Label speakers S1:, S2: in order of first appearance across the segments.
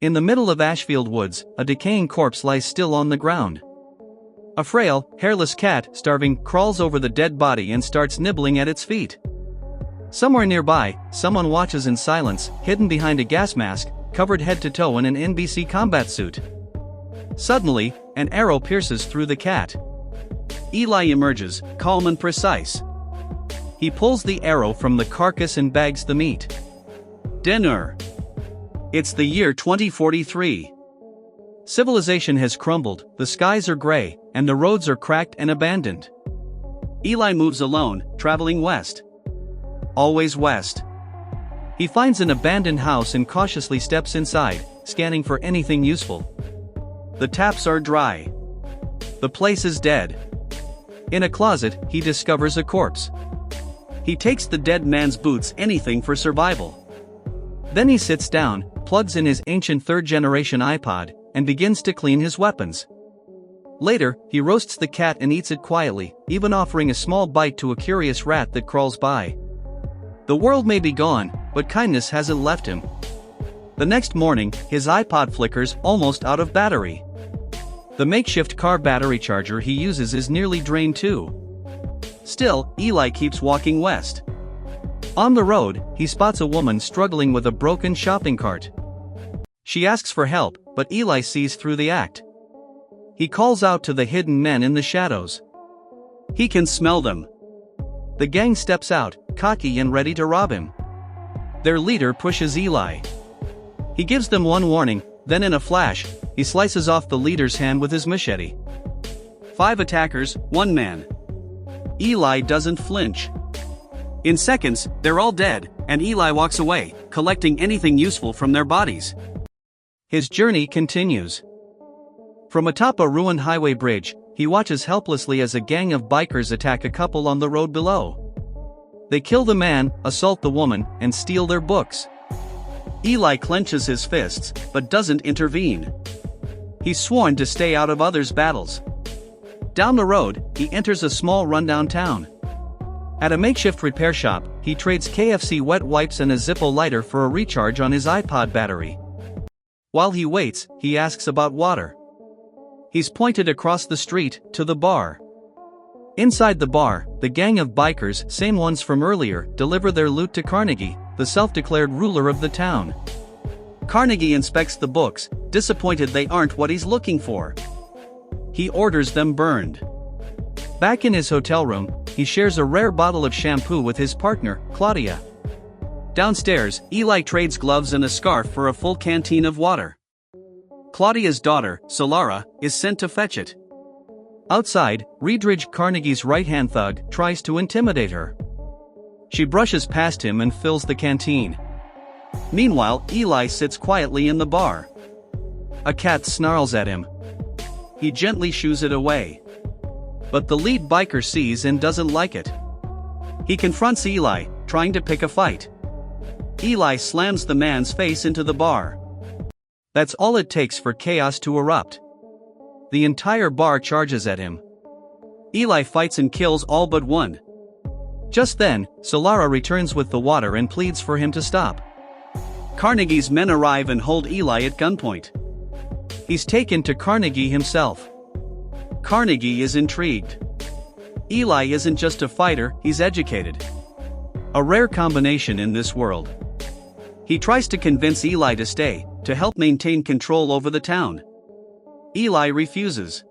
S1: In the middle of Ashfield Woods, a decaying corpse lies still on the ground. A frail, hairless cat, starving, crawls over the dead body and starts nibbling at its feet. Somewhere nearby, someone watches in silence, hidden behind a gas mask, covered head to toe in an NBC combat suit. Suddenly, an arrow pierces through the cat. Eli emerges, calm and precise. He pulls the arrow from the carcass and bags the meat. Dinner. It's the year 2043. Civilization has crumbled, the skies are gray, and the roads are cracked and abandoned. Eli moves alone, traveling west. Always west. He finds an abandoned house and cautiously steps inside, scanning for anything useful. The taps are dry. The place is dead. In a closet, he discovers a corpse. He takes the dead man's boots, anything for survival. Then he sits down, plugs in his ancient third-generation iPod, and begins to clean his weapons. Later, he roasts the cat and eats it quietly, even offering a small bite to a curious rat that crawls by. The world may be gone, but kindness hasn't left him. The next morning, his iPod flickers, almost out of battery. The makeshift car battery charger he uses is nearly drained too. Still, Eli keeps walking west. On the road, he spots a woman struggling with a broken shopping cart. She asks for help, but Eli sees through the act. He calls out to the hidden men in the shadows. He can smell them. The gang steps out, cocky and ready to rob him. Their leader pushes Eli. He gives them one warning, then in a flash, he slices off the leader's hand with his machete. 5 attackers, 1 man. Eli doesn't flinch. In seconds, they're all dead, and Eli walks away, collecting anything useful from their bodies. His journey continues. From atop a ruined highway bridge, he watches helplessly as a gang of bikers attack a couple on the road below. They kill the man, assault the woman, and steal their books. Eli clenches his fists, but doesn't intervene. He's sworn to stay out of others' battles. Down the road, he enters a small rundown town. At a makeshift repair shop, he trades KFC wet wipes and a Zippo lighter for a recharge on his iPod battery. While he waits, he asks about water. He's pointed across the street, to the bar. Inside the bar, the gang of bikers, same ones from earlier, deliver their loot to Carnegie, the self-declared ruler of the town. Carnegie inspects the books, disappointed they aren't what he's looking for. He orders them burned. Back in his hotel room, he shares a rare bottle of shampoo with his partner, Claudia. Downstairs, Eli trades gloves and a scarf for a full canteen of water. Claudia's daughter, Solara, is sent to fetch it. Outside, Riedrich Carnegie's right-hand thug tries to intimidate her. She brushes past him and fills the canteen. Meanwhile, Eli sits quietly in the bar. A cat snarls at him. He gently shoos it away. But the lead biker sees and doesn't like it. He confronts Eli, trying to pick a fight. Eli slams the man's face into the bar. That's all it takes for chaos to erupt. The entire bar charges at him. Eli fights and kills all but one. Just then, Solara returns with the water and pleads for him to stop. Carnegie's men arrive and hold Eli at gunpoint. He's taken to Carnegie himself. Carnegie is intrigued. Eli isn't just a fighter, he's educated. A rare combination in this world. He tries to convince Eli to stay, to help maintain control over the town. Eli refuses.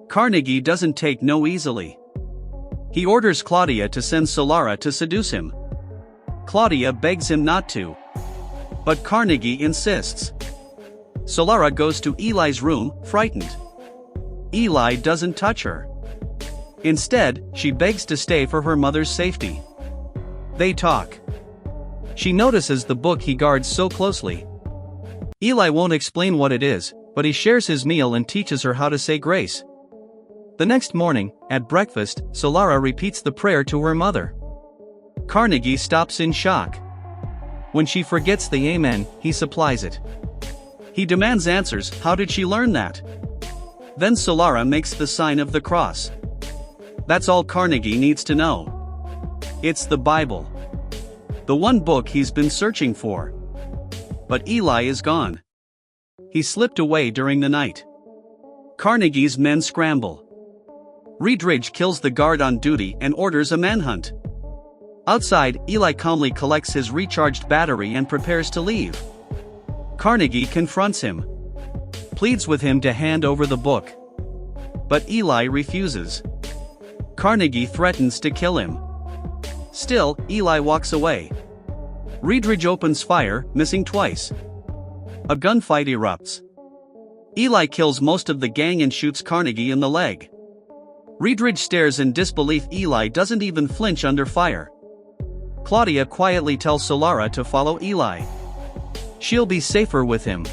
S1: Carnegie doesn't take no easily. He orders Claudia to send Solara to seduce him. Claudia begs him not to. But Carnegie insists. Solara goes to Eli's room, frightened. Eli doesn't touch her. Instead, she begs to stay for her mother's safety. They talk. She notices the book he guards so closely. Eli won't explain what it is, but he shares his meal and teaches her how to say grace. The next morning, at breakfast, Solara repeats the prayer to her mother. Carnegie stops in shock. When she forgets the amen, he supplies it. He demands answers. How did she learn that? Then Solara makes the sign of the cross. That's all Carnegie needs to know. It's the Bible. The one book he's been searching for. But Eli is gone. He slipped away during the night. Carnegie's men scramble. Reedridge kills the guard on duty and orders a manhunt. Outside, Eli calmly collects his recharged battery and prepares to leave. Carnegie confronts him, pleads with him to hand over the book. But Eli refuses. Carnegie threatens to kill him. Still, Eli walks away. Reedridge opens fire, missing twice. A gunfight erupts. Eli kills most of the gang and shoots Carnegie in the leg. Reedridge stares in disbelief. Eli doesn't even flinch under fire. Claudia quietly tells Solara to follow Eli. She'll be safer with him.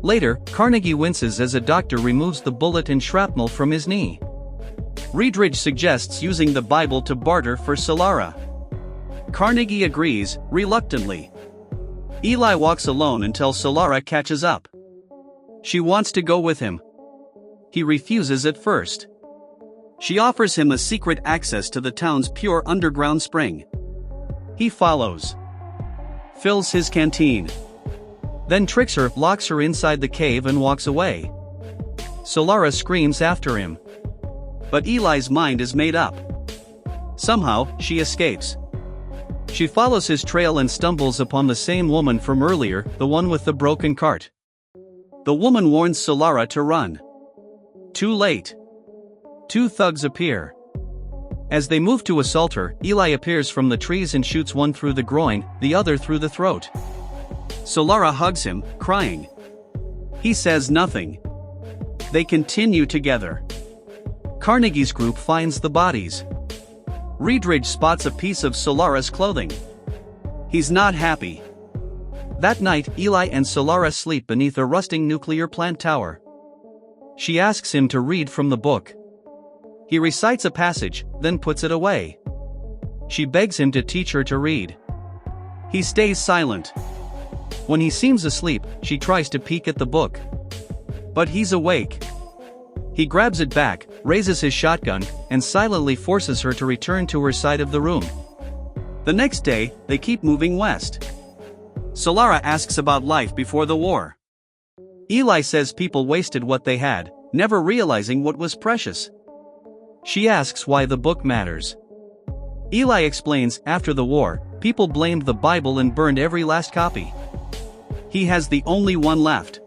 S1: Later, Carnegie winces as a doctor removes the bullet and shrapnel from his knee. Reedridge suggests using the Bible to barter for Solara. Carnegie agrees, reluctantly. Eli walks alone until Solara catches up. She wants to go with him. He refuses at first. She offers him a secret access to the town's pure underground spring. He follows. Fills his canteen. Then tricks her, locks her inside the cave and walks away. Solara screams after him. But Eli's mind is made up. Somehow, she escapes. She follows his trail and stumbles upon the same woman from earlier, the one with the broken cart. The woman warns Solara to run. Too late. Two thugs appear. As they move to assault her, Eli appears from the trees and shoots one through the groin, the other through the throat. Solara hugs him, crying. He says nothing. They continue together. Carnegie's group finds the bodies. Reedridge spots a piece of Solara's clothing. He's not happy. That night, Eli and Solara sleep beneath a rusting nuclear plant tower. She asks him to read from the book. He recites a passage, then puts it away. She begs him to teach her to read. He stays silent. When he seems asleep, she tries to peek at the book. But he's awake. He grabs it back, raises his shotgun, and silently forces her to return to her side of the room. The next day, they keep moving west. Solara asks about life before the war. Eli says people wasted what they had, never realizing what was precious. She asks why the book matters. Eli explains, after the war, people blamed the Bible and burned every last copy. He has the only one left.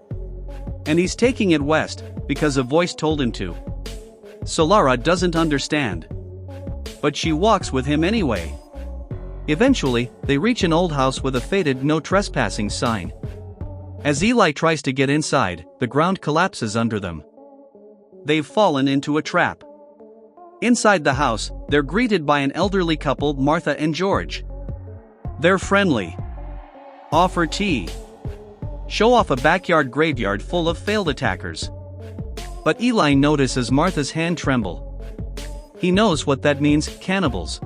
S1: And he's taking it west, because a voice told him to. Solara doesn't understand. But she walks with him anyway. Eventually, they reach an old house with a faded "No Trespassing" sign. As Eli tries to get inside, the ground collapses under them. They've fallen into a trap. Inside the house, they're greeted by an elderly couple, Martha and George. They're friendly. Offer tea. Show off a backyard graveyard full of failed attackers. But Eli notices Martha's hand tremble. He knows what that means: cannibals.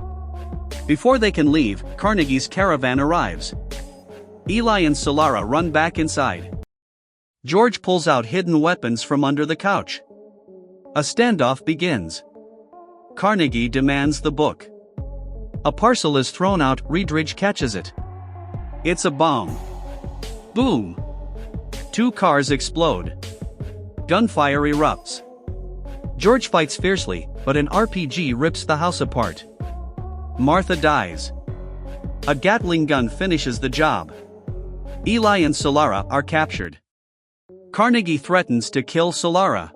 S1: Before they can leave, Carnegie's caravan arrives. Eli and Solara run back inside. George pulls out hidden weapons from under the couch. A standoff begins. Carnegie demands the book. A parcel is thrown out. Reedridge catches it. It's a bomb. Boom! 2 cars explode. Gunfire erupts. George fights fiercely, but an RPG rips the house apart. Martha dies. A Gatling gun finishes the job. Eli and Solara are captured. Carnegie threatens to kill Solara.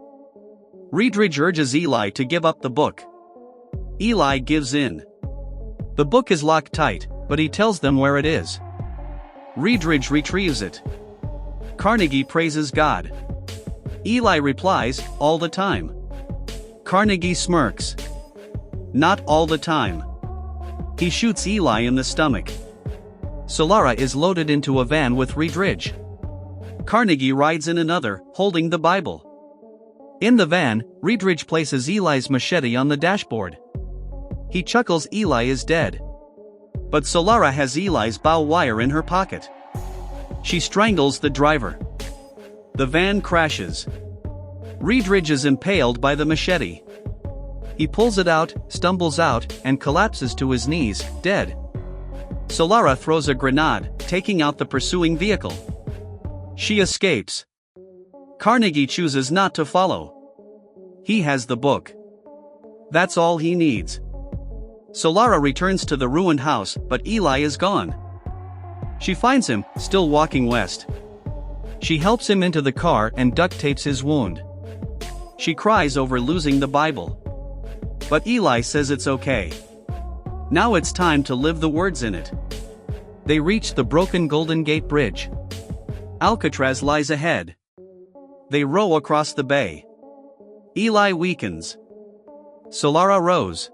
S1: Reedridge urges Eli to give up the book. Eli gives in. The book is locked tight, but he tells them where it is. Reedridge retrieves it. Carnegie praises God. Eli replies, "All the time." Carnegie smirks. "Not all the time." He shoots Eli in the stomach. Solara is loaded into a van with Reedridge. Carnegie rides in another, holding the Bible. In the van, Reedridge places Eli's machete on the dashboard. He chuckles. Eli is dead. But Solara has Eli's bow wire in her pocket. She strangles the driver. The van crashes. Reedridge is impaled by the machete. He pulls it out, stumbles out, and collapses to his knees, dead. Solara throws a grenade, taking out the pursuing vehicle. She escapes. Carnegie chooses not to follow. He has the book. That's all he needs. Solara returns to the ruined house, but Eli is gone. She finds him, still walking west. She helps him into the car and duct tapes his wound. She cries over losing the Bible. But Eli says it's okay. Now it's time to live the words in it. They reach the broken Golden Gate Bridge. Alcatraz lies ahead. They row across the bay. Eli weakens. Solara rows.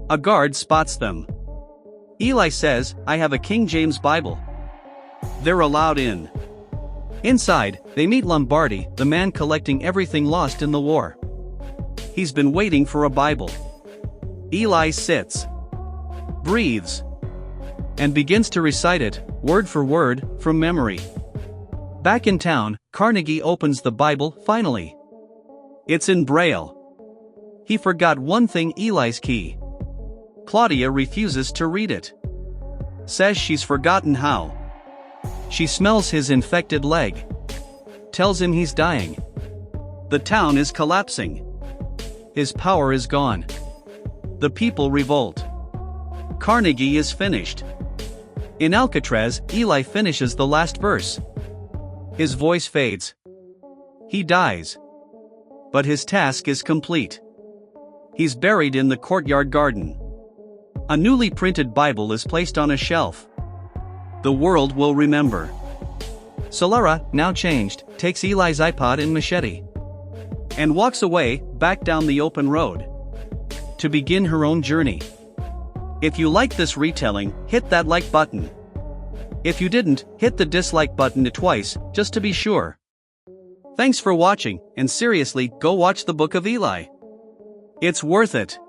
S1: A guard spots them. Eli says, "I have a King James Bible." They're allowed in. Inside, they meet Lombardi, the man collecting everything lost in the war. He's been waiting for a Bible. Eli sits, breathes, and begins to recite it, word for word, from memory. Back in town, Carnegie opens the Bible finally. It's in Braille. He forgot one thing: Eli's key. Claudia refuses to read it. Says she's forgotten how. She smells his infected leg. Tells him he's dying. The town is collapsing. His power is gone. The people revolt. Carnegie is finished. In Alcatraz, Eli finishes the last verse. His voice fades. He dies. But his task is complete. He's buried in the courtyard garden. A newly printed Bible is placed on a shelf. The world will remember. Solara, now changed, takes Eli's iPod and machete and walks away, back down the open road, to begin her own journey. If you liked this retelling, hit that like button. If you didn't, hit the dislike button twice, just to be sure. Thanks for watching, and seriously, go watch the Book of Eli. It's worth it.